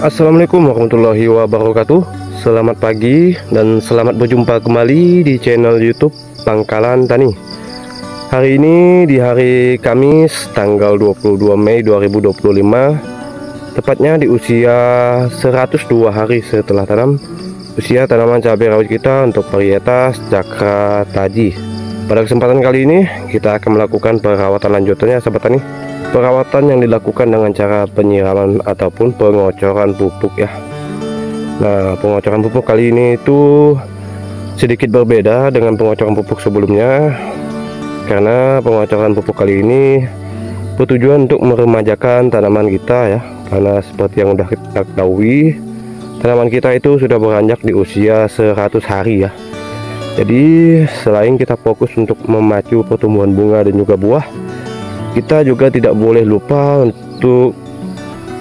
Assalamualaikum warahmatullahi wabarakatuh. Selamat pagi dan selamat berjumpa kembali di channel YouTube Pangkalan Tani. Hari ini di hari Kamis tanggal 22 Mei 2025, tepatnya di usia 102 hari setelah tanam, usia tanaman cabai rawit kita untuk varietas Cakra Taji. Pada kesempatan kali ini kita akan melakukan perawatan lanjutannya sahabat tani. Perawatan yang dilakukan dengan cara penyiraman ataupun pengocoran pupuk ya. Nah, pengocoran pupuk kali ini itu sedikit berbeda dengan pengocoran pupuk sebelumnya, karena pengocoran pupuk kali ini bertujuan untuk meremajakan tanaman kita ya. Karena seperti yang sudah kita ketahui, tanaman kita itu sudah beranjak di usia 100 hari ya. Jadi selain kita fokus untuk memacu pertumbuhan bunga dan juga buah, kita juga tidak boleh lupa untuk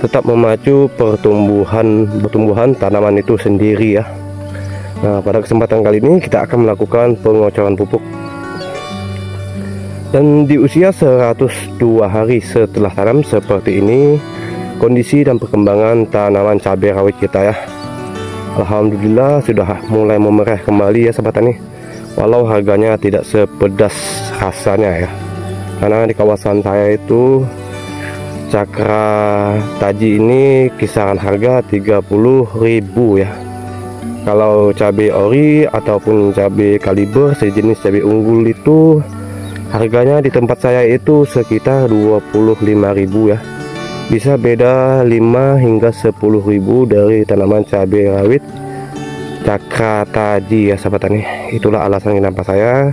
tetap memacu pertumbuhan tanaman itu sendiri ya. Nah, pada kesempatan kali ini kita akan melakukan pengocoran pupuk. Dan di usia 102 hari setelah tanam seperti ini kondisi dan perkembangan tanaman cabai rawit kita ya. Alhamdulillah sudah mulai memerah kembali ya sahabat tani. Walau harganya tidak sepedas rasanya ya. Karena di kawasan saya itu Cakra Taji ini kisaran harga 30.000 ya. Kalau cabai ori ataupun cabai kaliber sejenis cabai unggul itu harganya di tempat saya itu sekitar 25.000 ya. Bisa beda 5 hingga 10.000 dari tanaman cabai rawit Cakra Taji ya sahabat tani. Itulah alasan kenapa saya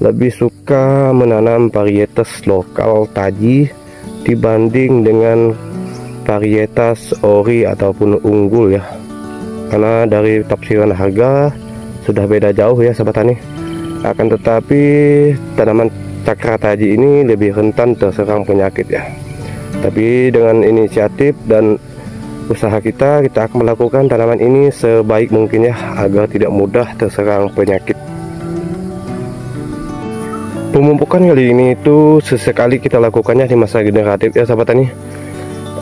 lebih suka menanam varietas lokal Taji dibanding dengan varietas ori ataupun unggul ya. Karena dari tafsiran harga sudah beda jauh ya sahabat tani. Akan tetapi tanaman Cakra Taji ini lebih rentan terserang penyakit ya. Tapi dengan inisiatif dan usaha kita akan melakukan tanaman ini sebaik mungkin ya, agar tidak mudah terserang penyakit. Pemupukan kali ini itu sesekali kita lakukannya di masa generatif ya sahabat tani.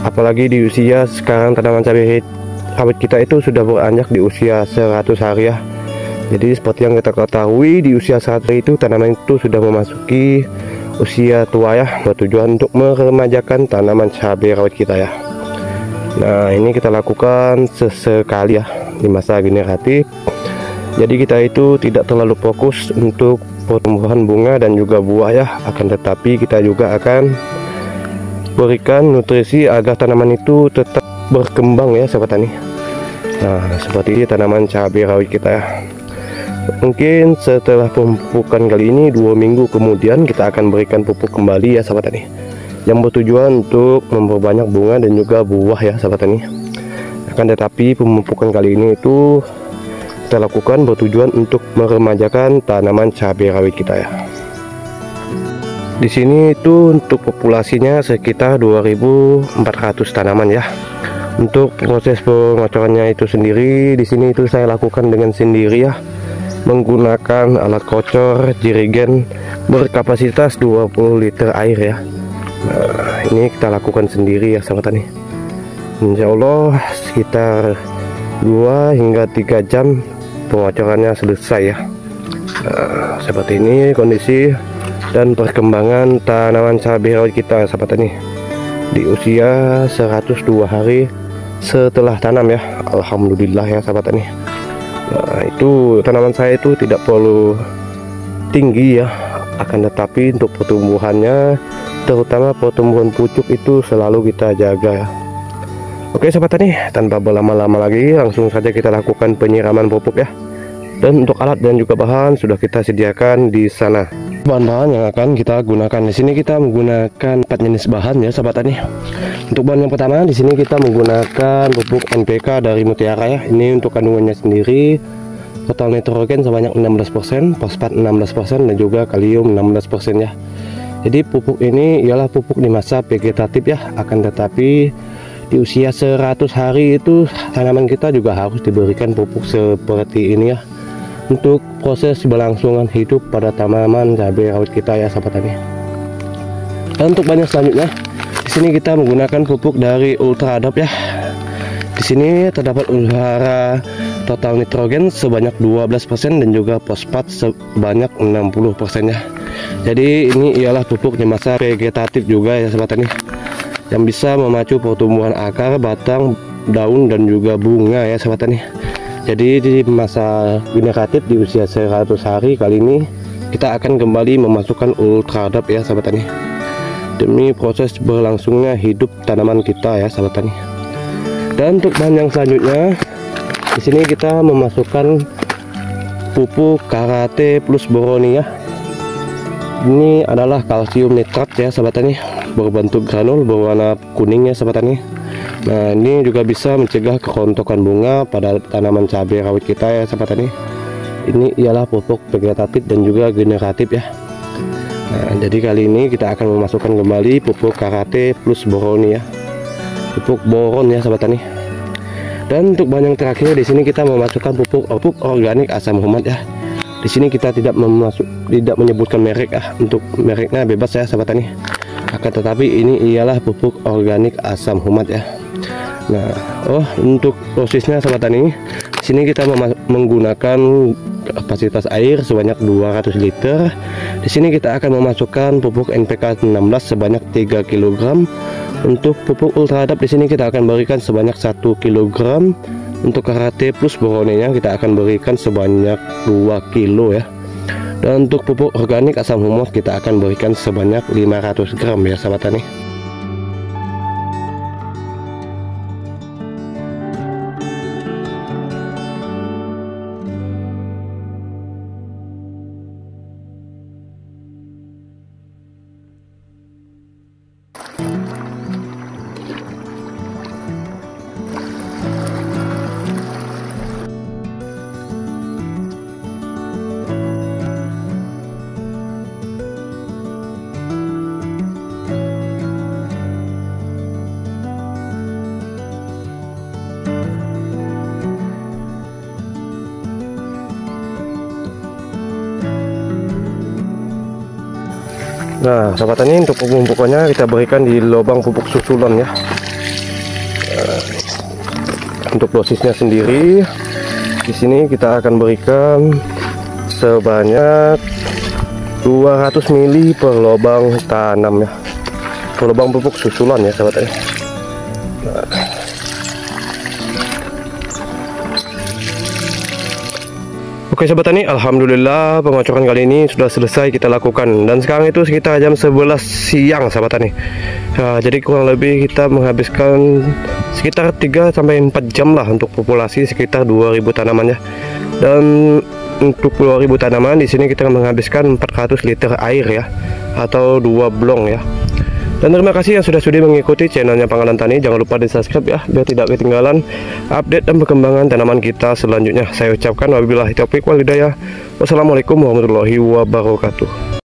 Apalagi di usia sekarang tanaman cabai rawit kita itu sudah beranjak di usia 100 hari ya. Jadi seperti yang kita ketahui, di usia 100 hari itu tanaman itu sudah memasuki usia tua ya, bertujuan untuk meremajakan tanaman cabai rawit kita ya. Nah, ini kita lakukan sesekali ya di masa generatif. Jadi kita itu tidak terlalu fokus untuk pertumbuhan bunga dan juga buah ya, akan tetapi kita juga akan berikan nutrisi agar tanaman itu tetap berkembang ya sahabat tani. Nah, seperti tanaman cabai rawit kita ya. Mungkin setelah pemupukan kali ini 2 minggu kemudian kita akan berikan pupuk kembali ya sahabat tani, yang bertujuan untuk memperbanyak bunga dan juga buah ya sahabat tani. Akan tetapi pemupukan kali ini itu kita lakukan bertujuan untuk meremajakan tanaman cabai rawit kita ya. Di sini itu untuk populasinya sekitar 2.400 tanaman ya. Untuk proses pengocorannya itu sendiri di sini itu saya lakukan dengan sendiri ya, menggunakan alat kocor jerigen berkapasitas 20 liter air ya. Nah, ini kita lakukan sendiri ya sahabat tani. Insya Allah sekitar 2 hingga 3 jam pengocorannya selesai ya. Nah, seperti ini kondisi dan perkembangan tanaman cabai rawit kita sahabat tani di usia 102 hari setelah tanam ya. Alhamdulillah ya sahabat tani. Nah, itu tanaman saya itu tidak perlu tinggi ya, akan tetapi untuk pertumbuhannya, terutama pertumbuhan pucuk itu selalu kita jaga ya. Oke sahabat tani, tanpa berlama-lama lagi langsung saja kita lakukan penyiraman pupuk ya. Dan untuk alat dan juga bahan sudah kita sediakan di sana. Bahan-bahan yang akan kita gunakan di sini kita menggunakan 4 jenis bahan ya sahabat tani. Untuk bahan yang pertama di sini kita menggunakan pupuk NPK dari Mutiara ya. Ini untuk kandungannya sendiri total nitrogen sebanyak 16%, fosfat 16% dan juga kalium 16% ya. Jadi pupuk ini ialah pupuk di masa vegetatif ya, akan tetapi di usia 100 hari itu tanaman kita juga harus diberikan pupuk seperti ini ya, untuk proses berlangsungan hidup pada tanaman cabai rawit kita ya sahabat tani. Dan untuk bahan selanjutnya di sini kita menggunakan pupuk dari Ultradop ya. Di Di sini terdapat unsur total nitrogen sebanyak 12% dan juga fosfat sebanyak 60% ya. Jadi ini ialah pupuk di masa vegetatif juga ya sahabat tani, yang bisa memacu pertumbuhan akar, batang, daun dan juga bunga ya sahabat tani. Jadi di masa generatif di usia 100 hari kali ini kita akan kembali memasukkan Ultradap ya sahabat tani, demi proses berlangsungnya hidup tanaman kita ya sahabat tani. Dan untuk bahan yang selanjutnya, di sini kita memasukkan pupuk Karate plus Boroni ya. Ini adalah kalsium nitrat ya sahabat tani, berbentuk granul berwarna kuning ya sahabat tani. Nah, ini juga bisa mencegah kerontokan bunga pada tanaman cabai rawit kita ya sahabat tani. Ini ialah pupuk vegetatif dan juga generatif ya. Nah, jadi kali ini kita akan memasukkan kembali pupuk Karate plus Boroni ya, pupuk boron ya sahabat tani. Dan untuk bahan yang terakhir, di sini kita memasukkan pupuk organik asam humat ya. Di sini kita tidak menyebutkan merek ya, untuk mereknya bebas ya sahabat tani. Akan tetapi ini ialah pupuk organik asam humat ya. Nah, untuk dosisnya sahabat tani, di sini kita menggunakan kapasitas air sebanyak 200 liter. Di sini kita akan memasukkan pupuk NPK 16 sebanyak 3 kg. Untuk pupuk Ultradap di sini kita akan berikan sebanyak 1 kg. Untuk Karate plus Boroninya kita akan berikan sebanyak 2 kg ya. Dan untuk pupuk organik asam humus kita akan berikan sebanyak 500 gram ya sahabat tani. Nah sahabat tani, untuk pemupukannya kita berikan di lubang pupuk susulan ya. Untuk dosisnya sendiri di sini kita akan berikan sebanyak 200 ml per lubang tanam ya, per lubang pupuk susulan ya sahabat tani. Oke sahabat tani, alhamdulillah pengocoran kali ini sudah selesai kita lakukan, dan sekarang itu sekitar jam 11 siang sahabat tani. Nah, jadi kurang lebih kita menghabiskan sekitar 3-4 jam lah untuk populasi sekitar 2000 tanaman ya. Dan untuk 2000 tanaman di sini kita menghabiskan 400 liter air ya, atau 2 blong ya. Dan terima kasih yang sudah sudi mengikuti channelnya Panggalan Tani. Jangan lupa di subscribe ya, biar tidak ketinggalan update dan perkembangan tanaman kita selanjutnya. Saya ucapkan wabillahi taufiq wal hidayah. Wassalamualaikum warahmatullahi wabarakatuh.